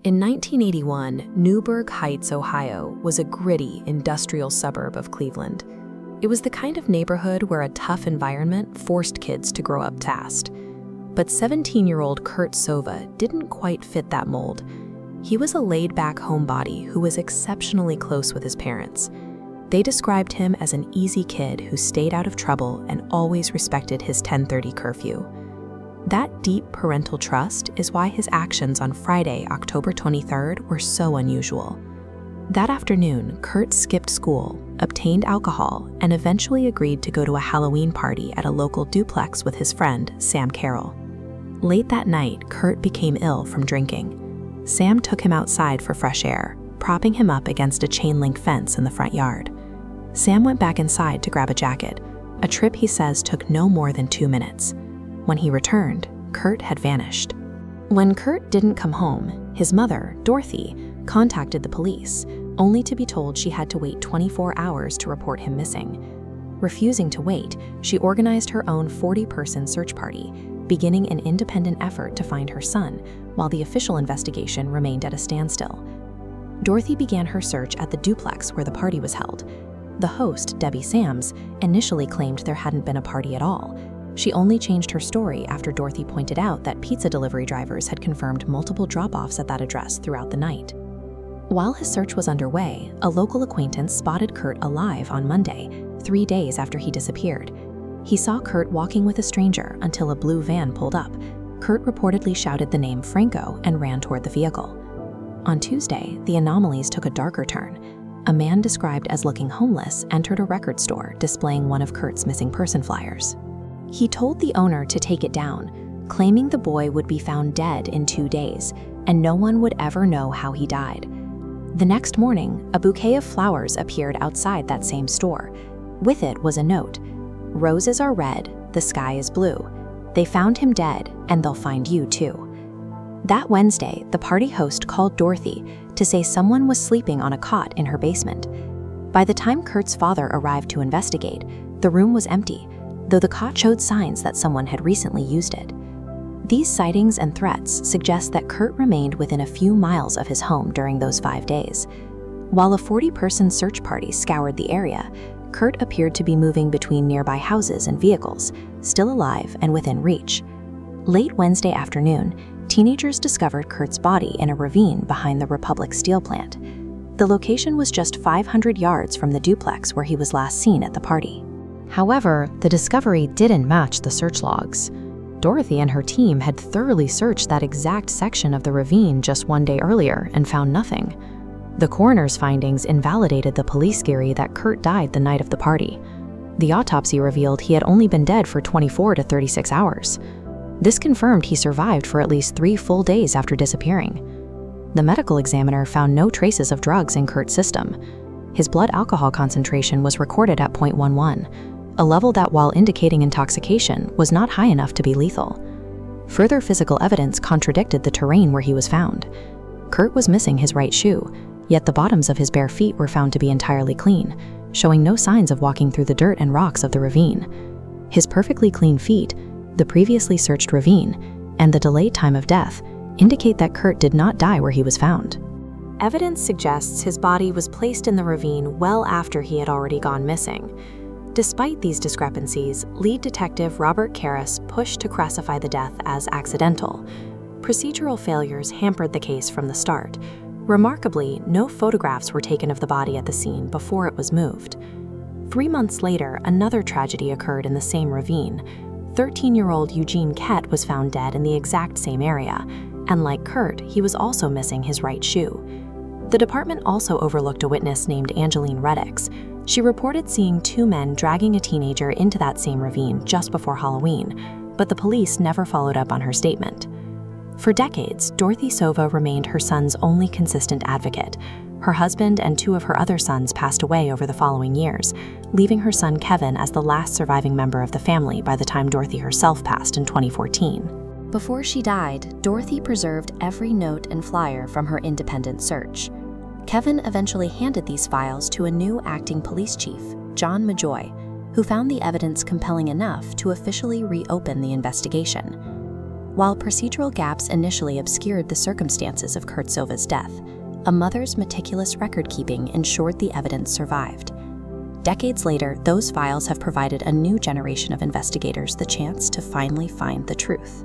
In 1981, Newburgh Heights, Ohio, was a gritty, industrial suburb of Cleveland. It was the kind of neighborhood where a tough environment forced kids to grow up fast. But 17-year-old Kurt Sova didn't quite fit that mold. He was a laid-back homebody who was exceptionally close with his parents. They described him as an easy kid who stayed out of trouble and always respected his 10:30 curfew. That deep parental trust is why his actions on Friday, October 23rd, were so unusual. That afternoon, Kurt skipped school, obtained alcohol, and eventually agreed to go to a Halloween party at a local duplex with his friend, Sam Carroll. Late that night, Kurt became ill from drinking. Sam took him outside for fresh air, propping him up against a chain-link fence in the front yard. Sam went back inside to grab a jacket, a trip he says took no more than 2 minutes. When he returned, Kurt had vanished. When Kurt didn't come home, his mother, Dorothy, contacted the police, only to be told she had to wait 24 hours to report him missing. Refusing to wait, she organized her own 40-person search party, beginning an independent effort to find her son, while the official investigation remained at a standstill. Dorothy began her search at the duplex where the party was held. The host, Debbie Sams, initially claimed there hadn't been a party at all. She only changed her story after Dorothy pointed out that pizza delivery drivers had confirmed multiple drop-offs at that address throughout the night. While his search was underway, a local acquaintance spotted Kurt alive on Monday, 3 days after he disappeared. He saw Kurt walking with a stranger until a blue van pulled up. Kurt reportedly shouted the name Franco and ran toward the vehicle. On Tuesday, the anomalies took a darker turn. A man described as looking homeless entered a record store displaying one of Kurt's missing person flyers. He told the owner to take it down, claiming the boy would be found dead in 2 days, and no one would ever know how he died. The next morning, a bouquet of flowers appeared outside that same store. With it was a note: "Roses are red, the sky is blue. They found him dead, and they'll find you too." That Wednesday, the party host called Dorothy to say someone was sleeping on a cot in her basement. By the time Kurt's father arrived to investigate, the room was empty, though the cot showed signs that someone had recently used it. These sightings and threats suggest that Kurt remained within a few miles of his home during those 5 days. While a 40-person search party scoured the area, Kurt appeared to be moving between nearby houses and vehicles, still alive and within reach. Late Wednesday afternoon, teenagers discovered Kurt's body in a ravine behind the Republic Steel plant. The location was just 500 yards from the duplex where he was last seen at the party. However, the discovery didn't match the search logs. Dorothy and her team had thoroughly searched that exact section of the ravine just 1 day earlier and found nothing. The coroner's findings invalidated the police theory that Kurt died the night of the party. The autopsy revealed he had only been dead for 24 to 36 hours. This confirmed he survived for at least 3 full days after disappearing. The medical examiner found no traces of drugs in Kurt's system. His blood alcohol concentration was recorded at 0.11, a level that, while indicating intoxication, was not high enough to be lethal. Further physical evidence contradicted the terrain where he was found. Kurt was missing his right shoe, yet the bottoms of his bare feet were found to be entirely clean, showing no signs of walking through the dirt and rocks of the ravine. His perfectly clean feet, the previously searched ravine, and the delayed time of death indicate that Kurt did not die where he was found. Evidence suggests his body was placed in the ravine well after he had already gone missing. Despite these discrepancies, lead detective Robert Karras pushed to classify the death as accidental. Procedural failures hampered the case from the start. Remarkably, no photographs were taken of the body at the scene before it was moved. 3 months later, another tragedy occurred in the same ravine. 13-year-old Eugene Kett was found dead in the exact same area, and like Kurt, he was also missing his right shoe. The department also overlooked a witness named Angeline Reddix. She reported seeing 2 men dragging a teenager into that same ravine just before Halloween, but the police never followed up on her statement. For decades, Dorothy Sova remained her son's only consistent advocate. Her husband and 2 of her other sons passed away over the following years, leaving her son Kevin as the last surviving member of the family by the time Dorothy herself passed in 2014. Before she died, Dorothy preserved every note and flyer from her independent search. Kevin eventually handed these files to a new acting police chief, John Majoy, who found the evidence compelling enough to officially reopen the investigation. While procedural gaps initially obscured the circumstances of Kurtzova's death, a mother's meticulous record-keeping ensured the evidence survived. Decades later, those files have provided a new generation of investigators the chance to finally find the truth.